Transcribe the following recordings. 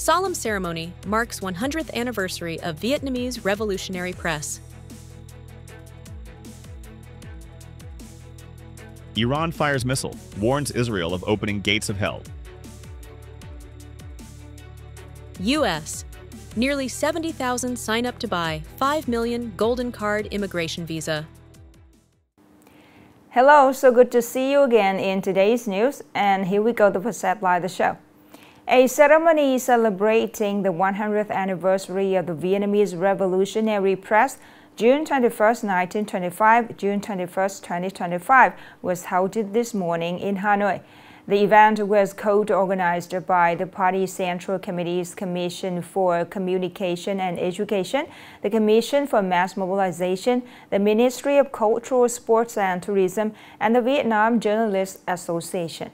Solemn ceremony marks 100th anniversary of Vietnamese revolutionary press. Iran fires missile, warns Israel of opening gates of hell. U.S. Nearly 70,000 sign up to buy 5 million Golden Card immigration visa. Hello, so good to see you again in today's news, and here we go to present live the show. A ceremony celebrating the 100th anniversary of the Vietnamese Revolutionary Press, June 21st, 1925, June 21st, 2025, was held this morning in Hanoi. The event was co-organized by the Party Central Committee's Commission for Communication and Education, the Commission for Mass Mobilization, the Ministry of Culture, Sports and Tourism, and the Vietnam Journalists Association.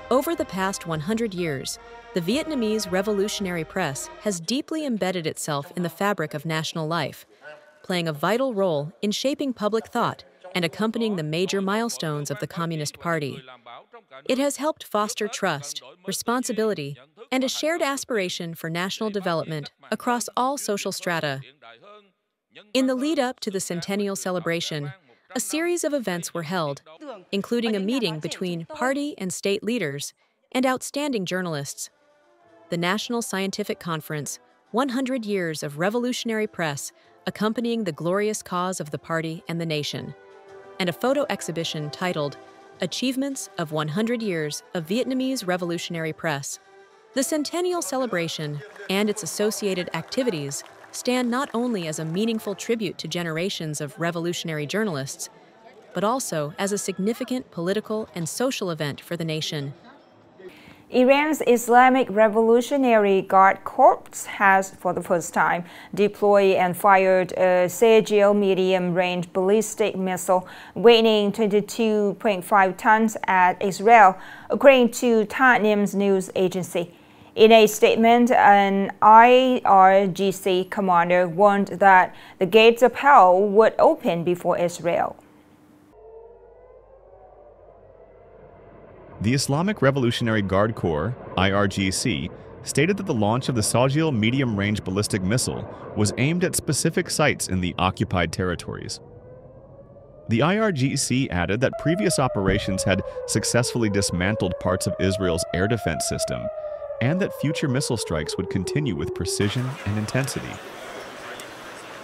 Over the past 100 years, the Vietnamese revolutionary press has deeply embedded itself in the fabric of national life, playing a vital role in shaping public thought and accompanying the major milestones of the Communist Party. It has helped foster trust, responsibility, and a shared aspiration for national development across all social strata. In the lead-up to the centennial celebration, a series of events were held, including a meeting between party and state leaders and outstanding journalists. The National Scientific Conference, 100 Years of Revolutionary Press, accompanying the glorious cause of the party and the nation, and a photo exhibition titled Achievements of 100 Years of Vietnamese Revolutionary Press. The centennial celebration and its associated activities stand not only as a meaningful tribute to generations of revolutionary journalists, but also as a significant political and social event for the nation. Iran's Islamic Revolutionary Guard Corps has, for the first time, deployed and fired a Solemn medium-range ballistic missile weighing 22.5 tons at Israel, according to Tasnim's news agency. In a statement, an IRGC commander warned that the gates of hell would open before Israel. The Islamic Revolutionary Guard Corps, IRGC, stated that the launch of the Solemn medium-range ballistic missile was aimed at specific sites in the occupied territories. The IRGC added that previous operations had successfully dismantled parts of Israel's air defense system, and that future missile strikes would continue with precision and intensity.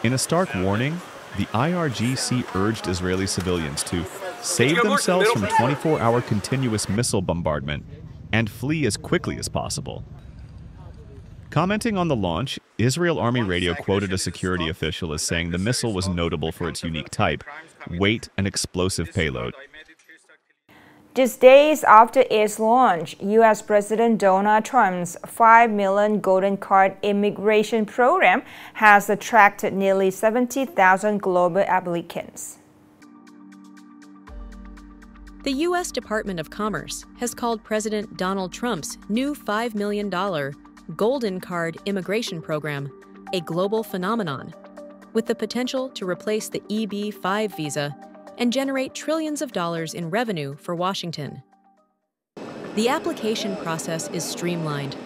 In a stark warning, the IRGC urged Israeli civilians to save themselves from 24-hour continuous missile bombardment and flee as quickly as possible. Commenting on the launch, Israel Army Radio quoted a security official as saying the missile was notable for its unique type, weight, and explosive payload. Just days after its launch, U.S. President Donald Trump's 5 million Golden Card immigration program has attracted nearly 70,000 global applicants. The U.S. Department of Commerce has called President Donald Trump's new $5 million Golden Card immigration program a global phenomenon, with the potential to replace the EB-5 visa and generate trillions of dollars in revenue for Washington. The application process is streamlined.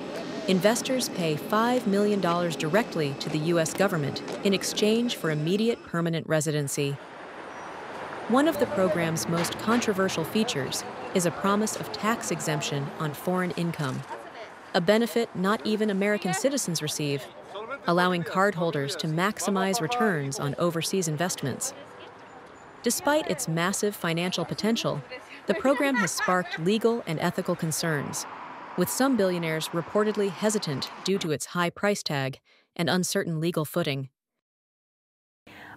Investors pay $5 million directly to the U.S. government in exchange for immediate permanent residency. One of the program's most controversial features is a promise of tax exemption on foreign income, a benefit not even American citizens receive, allowing cardholders to maximize returns on overseas investments. Despite its massive financial potential, the program has sparked legal and ethical concerns, with some billionaires reportedly hesitant due to its high price tag and uncertain legal footing.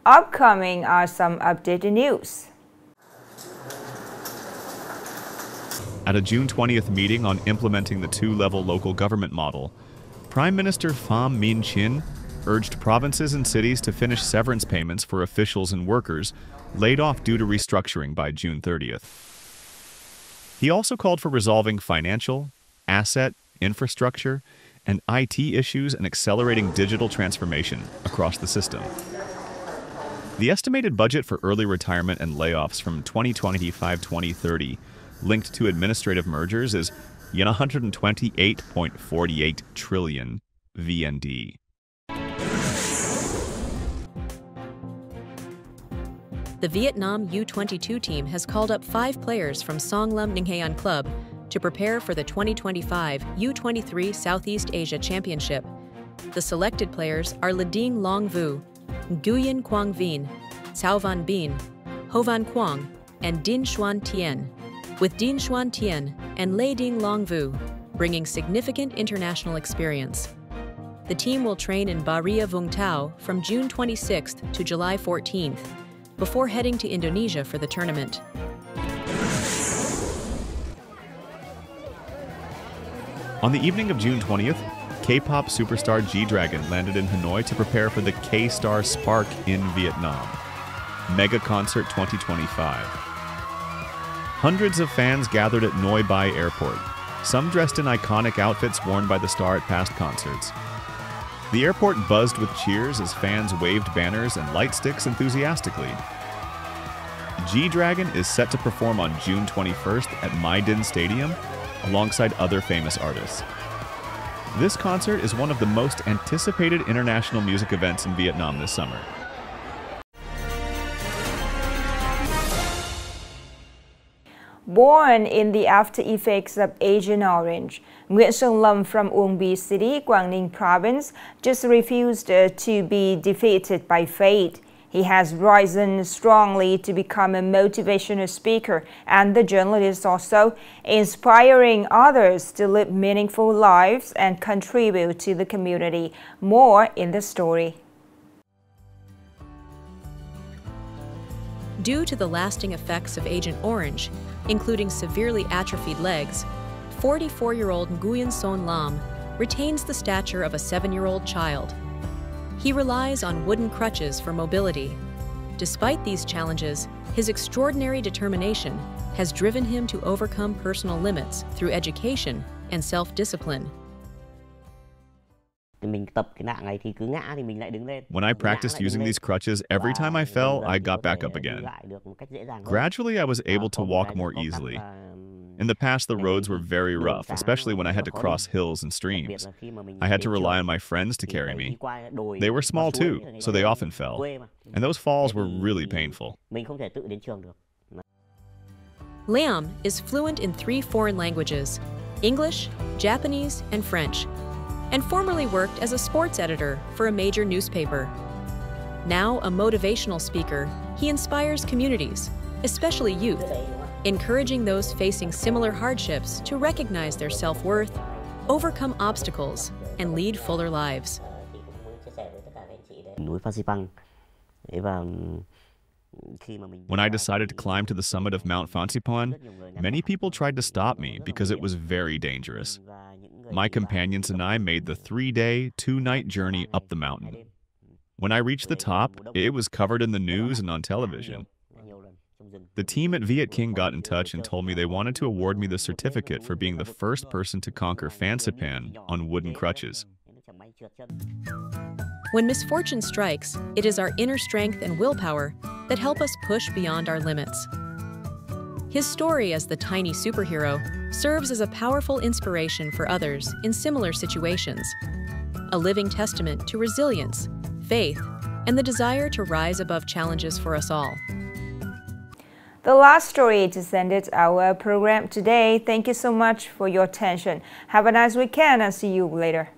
Upcoming are some updated news. At a June 20th meeting on implementing the two-level local government model, Prime Minister Pham Minh Chinh urged provinces and cities to finish severance payments for officials and workers laid off due to restructuring by June 30th. He also called for resolving financial, asset, infrastructure, and IT issues and accelerating digital transformation across the system. The estimated budget for early retirement and layoffs from 2025-2030 linked to administrative mergers is yen 128.48 trillion VND. The Vietnam U22 team has called up 5 players from Solemn Nghệ An club to prepare for the 2025 U23 Southeast Asia Championship. The selected players are Lading Long Vu, Nguyen Quang Vinh, Cao Van Binh, Ho Van Quang, and Dinh Xuan Tien, with Dinh Xuan Tien and Lê Ding Long Vu bringing significant international experience. The team will train in Bà Rịa Vũng Tàu from June 26th to July 14th, before heading to Indonesia for the tournament. On the evening of June 20th, K-pop superstar G-Dragon landed in Hanoi to prepare for the K-Star Spark in Vietnam. Mega Concert 2025. Hundreds of fans gathered at Noi Bai Airport, some dressed in iconic outfits worn by the star at past concerts. The airport buzzed with cheers as fans waved banners and light sticks enthusiastically. G-Dragon is set to perform on June 21st at My Dinh Stadium alongside other famous artists. This concert is one of the most anticipated international music events in Vietnam this summer. Born in the after effects of Agent Orange, Nguyễn Son Lam from Uông Bí City, Quảng Ninh Province, just refused to be defeated by fate. He has risen strongly to become a motivational speaker and the journalist also, inspiring others to live meaningful lives and contribute to the community. More in the story. Due to the lasting effects of Agent Orange, including severely atrophied legs, 44-year-old Guan Son Lam retains the stature of a 7-year-old child. He relies on wooden crutches for mobility. Despite these challenges, his extraordinary determination has driven him to overcome personal limits through education and self-discipline. When I practiced using these crutches, every time I fell, I got back up again. Gradually, I was able to walk more easily. In the past, the roads were very rough, especially when I had to cross hills and streams. I had to rely on my friends to carry me. They were small too, so they often fell. And those falls were really painful. Lam is fluent in 3 foreign languages, English, Japanese, and French, and formerly worked as a sports editor for a major newspaper. Now a motivational speaker, he inspires communities, especially youth, encouraging those facing similar hardships to recognize their self-worth, overcome obstacles, and lead fuller lives. When I decided to climb to the summit of Mount Fansipan, many people tried to stop me because it was very dangerous. My companions and I made the 3-day, 2-night journey up the mountain. When I reached the top, it was covered in the news and on television. The team at Viet King got in touch and told me they wanted to award me the certificate for being the first person to conquer Fansipan on wooden crutches. When misfortune strikes, it is our inner strength and willpower that help us push beyond our limits. His story as the tiny superhero serves as a powerful inspiration for others in similar situations, a living testament to resilience, faith, and the desire to rise above challenges for us all. The last story just ended our program today. Thank you so much for your attention. Have a nice weekend and see you later.